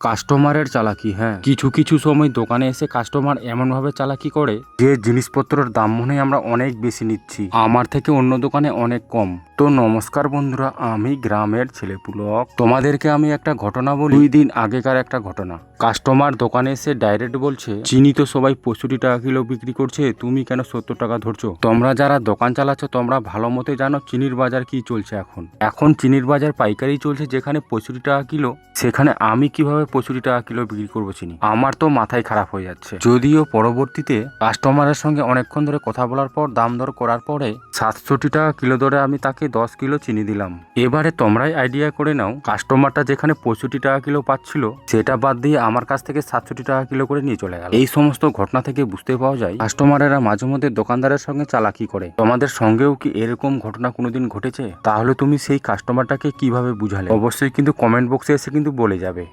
কাস্টমারের চালাকি। হ্যাঁ, কিছু কিছু সময় দোকানে এসে কাস্টমার এমন ভাবে চালাকি করে যে জিনিসপত্রের দাম মনে হয় আমরা অনেক বেশি নিচ্ছি, আমার থেকে অন্য দোকানে অনেক কম। তো নমস্কার বন্ধুরা, আমি গ্রামের ছেলেপুলক। তোমাদেরকে আমি একটা ঘটনা বলি। 2 দিন আগেকার একটা ঘটনা। কাস্টমার দোকানে এসে ডাইরেক্ট বলছে, চিনি তো সবাই 65 টাকা কিলো বিক্রি করছে, তুমি কেন 70 টাকা ধরছো? তোমরা যারা দোকান চালাচ্ছ তোমরা ভালো মতো জানো চিনির বাজার কি চলছে। এখন চিনির বাজার পাইকারি চলছে, যেখানে 65 টাকা কিলো, সেখানে আমি কিভাবে 65 টাকা কিলো বিক্রি করবো চিনি? আমার তো মাথায় খারাপ হয়ে যাচ্ছে। যদিও পরবর্তীতে কাস্টমারের সঙ্গে অনেকক্ষণ ধরে কথা বলার পর দাম দর করার পরে 67 টাকা কিলো ধরে আমি তাকে 10 কিলো চিনি দিলাম। এবারে তোমরাই আইডিয়া করে নাও, কাস্টমারটা যেখানে 65 টাকা কিলো পাচ্ছিল সেটা বাদ দিয়ে আমার কাছ থেকে 67 টাকা কিলো করে নিয়ে চলে গেল। এই সমস্ত ঘটনা থেকে বুঝতে পাওয়া যায় কাস্টমারেরা মাঝে মধ্যে দোকানদারের সঙ্গে চালাকি করে। তোমাদের সঙ্গেও কি এরকম ঘটনা কোনোদিন ঘটেছে? তাহলে তুমি সেই কাস্টমারটাকে কিভাবে বুঝালে অবশ্যই কিন্তু কমেন্ট বক্সে এসে কিন্তু বলে যাবে।